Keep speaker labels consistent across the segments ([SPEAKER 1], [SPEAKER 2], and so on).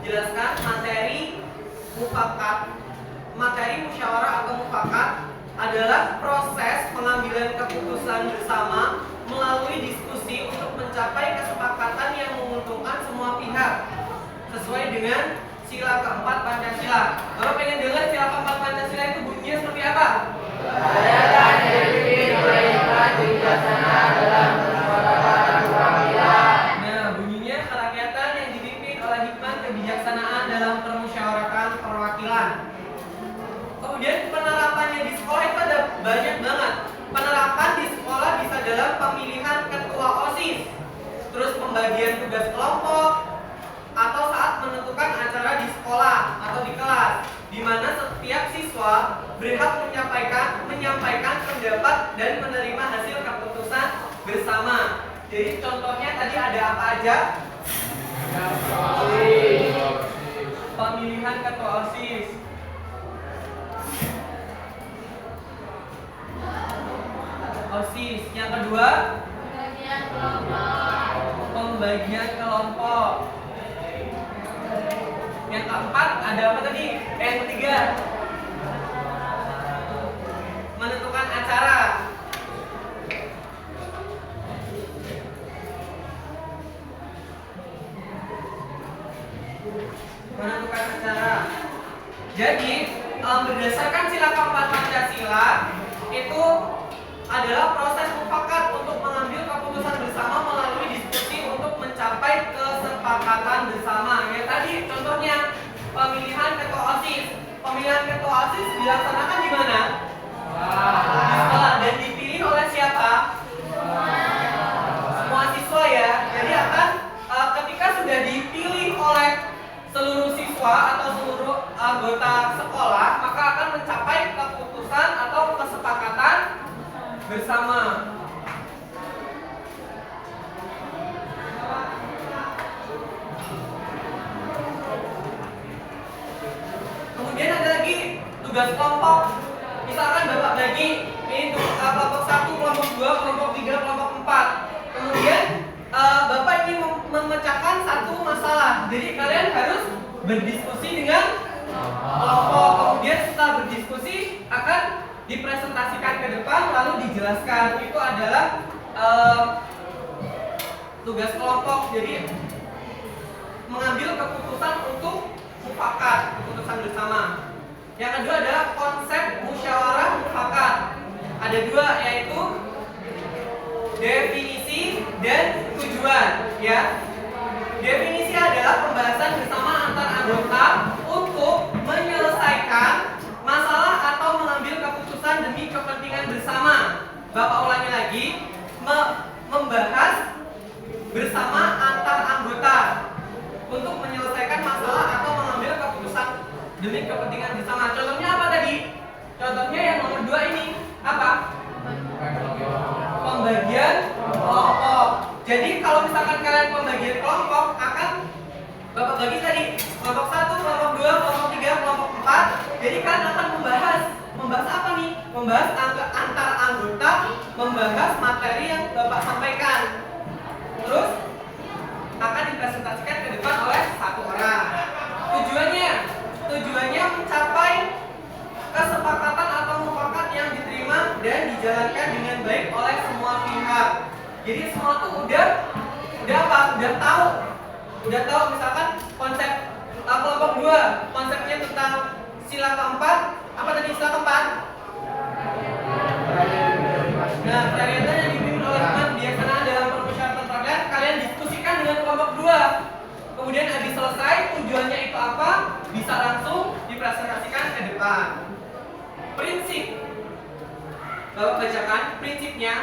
[SPEAKER 1] jelaskan materi musyawarah atau mufakat adalah proses pengambilan keputusan bersama melalui diskusi untuk mencapai kesepakatan yang menguntungkan semua pihak sesuai dengan sila keempat Pancasila. Kalau pengen dengar sila keempat Pancasila itu bunyinya seperti apa?
[SPEAKER 2] Rakyat dipimpin oleh hikmat bijaksana dalam bermusyawarah dan perwakilan.
[SPEAKER 1] Nah, bunyinya kerakyatan yang dipimpin oleh hikmat kebijaksanaan dalam permusyawaratan perwakilan. Kemudian penerapannya di sekolah itu ada banyak banget. Penerapan di sekolah bisa dalam pemilihan ketua OSIS, terus pembagian tugas kelompok, atau saat menentukan acara di sekolah atau di kelas, di mana setiap siswa berhak menyampaikan pendapat dan menerima hasil keputusan bersama. Jadi contohnya tadi ada apa aja? Pemilihan ketua OSIS, yang kedua pembagian kelompok. Yang keempat ada apa tadi? Yang ketiga menentukan acara. Jadi berdasarkan sila keempat Pancasila itu adalah proses mufakat untuk mengambil keputusan bersama melalui diskusi untuk mencapai kesepakatan bersama. Ya tadi contohnya pemilihan ketua OSIS. Pemilihan ketua OSIS dilaksanakan di mana? Di sekolah. Dan dipilih oleh siapa? Semua siswa ya. Jadi akan ketika sudah dipilih oleh seluruh siswa atau seluruh anggota sekolah, maka akan mencapai keputusan atau kesepakatan bersama. Kemudian ada lagi tugas kelompok. Misalkan Bapak bagi ini kelompok 1, kelompok 2, kelompok 3, kelompok 4. Kemudian Bapak ingin memecahkan satu masalah. Jadi kalian harus berdiskusi dengan kelompok. Kemudian setelah berdiskusi akan dipresentasikan ke depan lalu dijelaskan. Itu adalah tugas kelompok. Jadi mengambil keputusan untuk mufakat, keputusan bersama. Yang kedua adalah konsep musyawarah mufakat. Ada dua, yaitu definisi dan tujuan. Ya, definisi adalah pembahasan bersama antar anggota untuk menyelesaikan masalah atau mengambil keputusan demi kepentingan bersama. Bapak ulangi lagi, membahas bersama antar anggota untuk menyelesaikan masalah atau mengambil keputusan demi kepentingan bersama. Contohnya apa tadi? Contohnya yang nomor 2 ini apa? Pembagian kelompok. Jadi kalau misalkan kalian pembagian kelompok akan Bapak bagi tadi kelompok 1, kelompok 2, kelompok 3, kelompok 4. Jadi kalian akan membahas apa nih? Membahas antar anggota, membahas materi yang Bapak sampaikan. Terus akan dipresentasikan ke depan oleh satu orang. Tujuannya mencapai kesepakatan atau mufakat yang diterima dan dijalankan dengan baik oleh semua pihak. Jadi semua tuh udah apa? Udah tahu misalkan konsep kelompok 2, konsepnya tentang sila keempat. Apa tadi sila keempat? Nah, kerakyatan yang dipimpin oleh hikmat kebijaksanaan dalam permusyawaratan perwakilan, kalian diskusikan dengan kelompok 2. Kemudian habis selesai, tujuannya itu apa? Bisa langsung dipresentasikan ke depan. Prinsip, Bapak bacakan prinsipnya: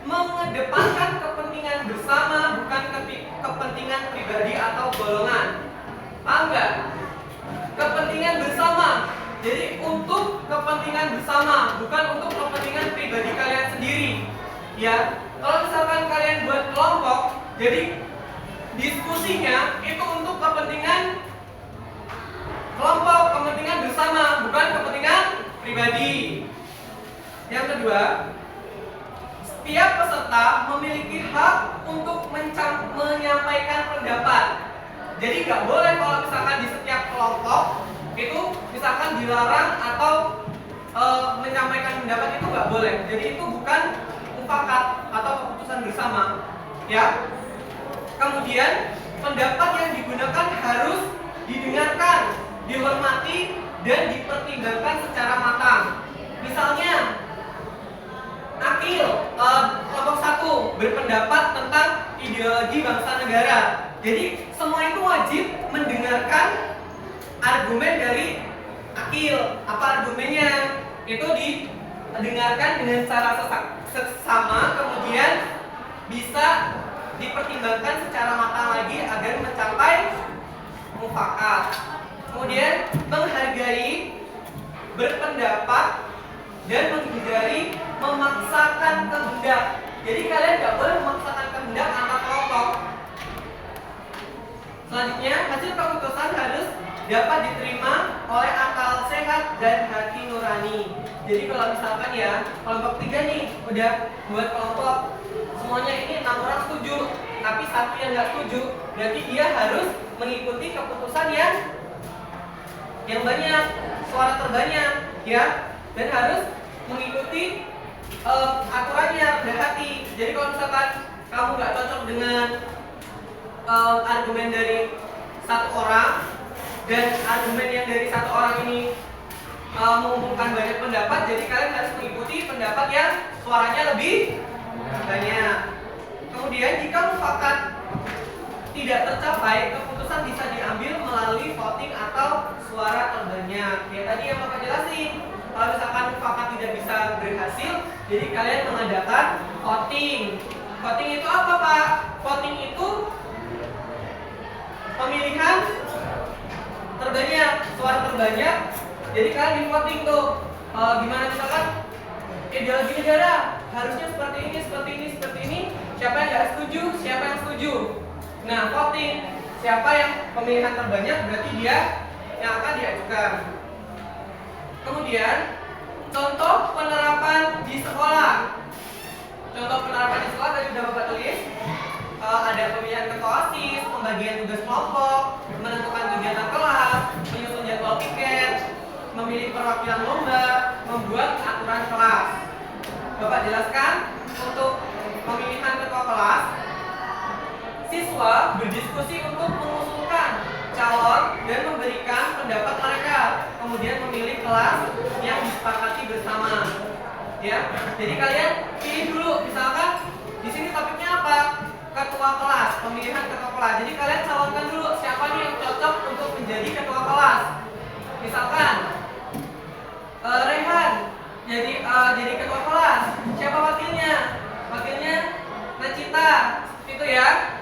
[SPEAKER 1] mengedepankan kepentingan bersama, bukan kepentingan pribadi atau golongan. Paham nggak? Kepentingan bersama. Jadi untuk kepentingan bersama, bukan untuk kepentingan pribadi kalian sendiri. Ya, kalau misalkan kalian buat kelompok, jadi diskusinya itu untuk kepentingan kelompok, kepentingan bersama, bukan kepentingan pribadi. Yang kedua, setiap peserta memiliki hak untuk menyampaikan Jadi nggak boleh kalau misalkan di setiap kelompok itu misalkan dilarang atau menyampaikan pendapat itu nggak boleh. Jadi itu bukan mufakat atau keputusan bersama, ya. Kemudian pendapat yang digunakan harus didengarkan, dihormati, dan dipertimbangkan secara matang. Misalnya, akil kelompok 1 berpendapat tentang ideologi bangsa negara. Jadi semua itu wajib mendengarkan argumen dari akil. Apa argumennya? Itu didengarkan dengan cara sesama, kemudian bisa dipertimbangkan secara matang lagi agar mencapai mufakat. Kemudian menghargai, berpendapat, dan menghindari memaksakan kehendak. Jadi kalian nggak boleh memaksakan kehendak antar kelompok. Selanjutnya, hasil keputusan harus dapat diterima oleh akal sehat dan hati nurani. Jadi kalau misalkan ya kelompok 3 nih udah buat kelompok, semuanya ini 6 orang setuju, tapi 1 yang nggak setuju, berarti dia harus mengikuti keputusan yang banyak, suara terbanyak, ya, dan harus mengikuti aturannya, berhati. Jadi kalau misalkan kamu nggak cocok dengan argumen dari 1 orang dan argumen yang dari 1 orang ini mengumpulkan banyak pendapat, jadi kalian harus mengikuti pendapat yang suaranya lebih banyak. Kemudian jika mufakat tidak tercapai, keputusan bisa diambil melalui voting atau suara terbanyak. Ya tadi yang Bapak jelasin, kalau misalkan mufakat tidak bisa berhasil, jadi kalian mengadakan voting. Voting itu apa, Pak? Voting itu pemilihan terbanyak, suara terbanyak. Jadi kalian di voting tuh gimana misalkan ideologi negara harusnya seperti ini, seperti ini, seperti ini. Siapa yang nggak setuju, siapa yang setuju. Nah, voting siapa yang pemilihan terbanyak berarti dia yang akan diajukan. Kemudian contoh penerapan di sekolah. Contoh penerapan di sekolah tadi sudah Bapak tulis. Ada pemilihan ketua OSIS, pembagian tugas kelompok, menentukan kegiatan kelas, menyusun jadwal piket, memilih perwakilan lomba, membuat aturan kelas. Bapak jelaskan untuk pemilihan ketua kelas, siswa berdiskusi untuk mengusulkan calon dan memberikan pendapat mereka, kemudian memilih kelas yang disepakati bersama. Ya, jadi kalian pilih dulu, misalkan di sini topiknya apa? Ketua kelas, pemilihan ketua kelas. Jadi kalian calonkan dulu siapa nih yang cocok untuk menjadi ketua kelas. Misalkan Rehan jadi ketua kelas. Siapa wakilnya? Wakilnya Nacita. Itu ya.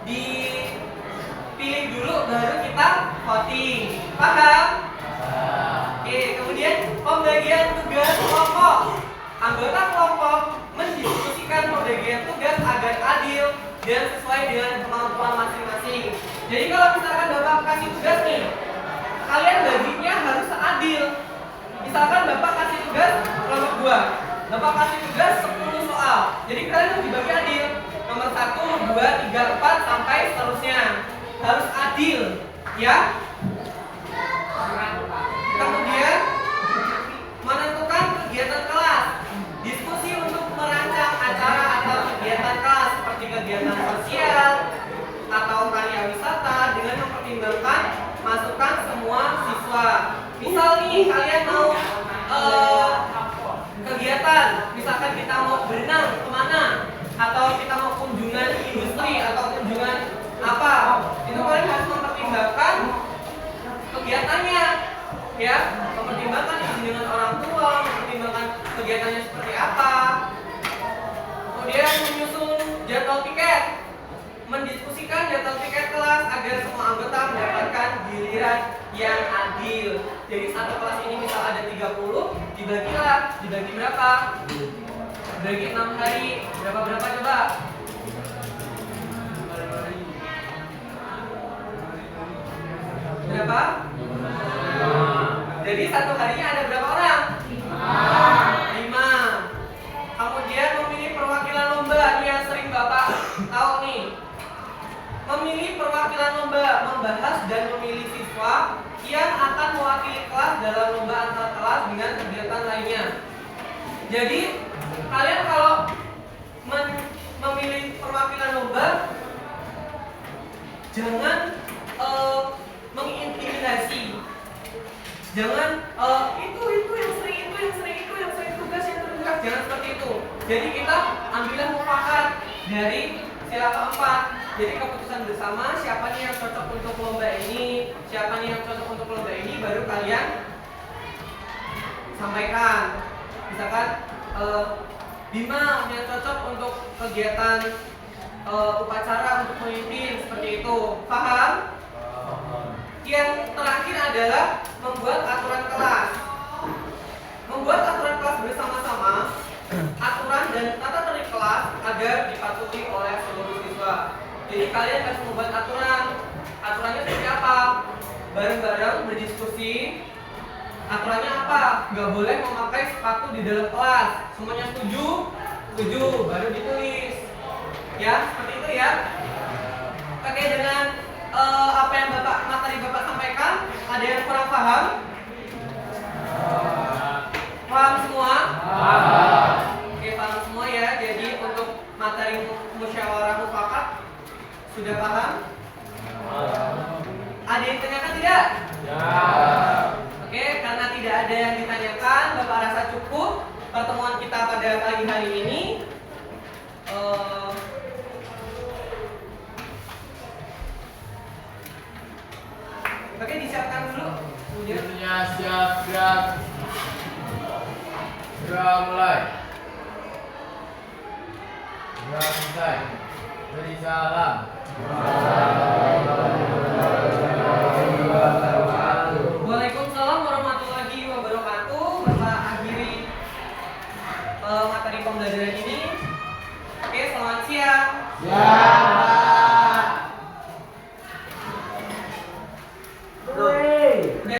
[SPEAKER 1] Dipilih dulu baru kita voting. Paham? Oke, kemudian pembagian tugas kelompok. Anggota kelompok mendiskusikan pembagian tugas agar adil dan sesuai dengan kemampuan masing-masing. Jadi kalau misalkan Bapak kasih tugas nih, kalian baginya harus adil. Misalkan Bapak kasih tugas kelompok 2, Bapak kasih tugas 10 soal. Jadi kalian harus dibagi adil. Nomor 1, 2, 3, 4 sampai seterusnya. Harus adil, ya. Kemudian menentukan kegiatan kelas. Diskusi untuk merancang acara atau kegiatan kelas seperti kegiatan sosial atau karya wisata dengan mempertimbangkan masukan semua siswa. Misal nih kalian mau kegiatan, misalkan kita mau berenang kemana, atau kita mau kunjungan industri atau kunjungan apa, itu kalian harus mempertimbangkan kegiatannya, ya, mempertimbangkan izin dengan orang tua, mempertimbangkan kegiatannya seperti apa. Kemudian menyusun jadwal piket, mendiskusikan jadwal piket kelas agar semua anggota mendapatkan giliran yang adil. Jadi satu kelas ini misal ada 30, dibagi berapa? Dibagi 6 hari, berapa coba? Berapa? Jadi satu harinya ada berapa orang? 5. Kemudian memilih perwakilan lomba. Ini yang sering Bapak tahu nih. memilih perwakilan lomba, membahas dan memilih siswa yang akan mewakili kelas dalam lomba antar kelas dengan kegiatan lainnya. Jadi kalian kalau memilih perwakilan lomba, jangan mengintimidasi, jangan itu yang sering tugas yang tertugas, jangan seperti itu. Jadi kita ambillah mufakat dari sila keempat. Jadi keputusan bersama siapa nih yang cocok untuk lomba ini, siapa nih yang cocok untuk lomba ini, baru kalian sampaikan. Misalkan Bima yang cocok untuk kegiatan upacara untuk memimpin, seperti itu. Paham? Yang terakhir adalah membuat aturan kelas. Membuat aturan kelas bersama-sama, aturan dan tata tertib kelas agar dipatuhi oleh seluruh siswa. Jadi kalian harus membuat aturan. Aturannya seperti apa? Bareng-bareng berdiskusi. Aturannya apa? Gak boleh memakai sepatu di dalam kelas. Semuanya setuju? Setuju, baru ditulis. Ya, seperti itu ya. Oke, dengan apa yang materi Bapak sampaikan, ada yang kurang paham? Paham semua? Oke, paham semua ya. Jadi untuk materi musyawarah mufakat sudah paham? Ada yang ditanyakan tidak? Oke, karena tidak ada yang ditanyakan, Bapak rasa cukup pertemuan kita pada pagi hari ini. Oke, disiapkan dulu. Kemudian
[SPEAKER 2] Siap gerak. Gerak mulai. Gerak selesai. Beri salam.
[SPEAKER 1] Waalaikumsalam warahmatullahi wabarakatuh. Bapak akhiri materi pembelajaran ini. Oke, selamat siang.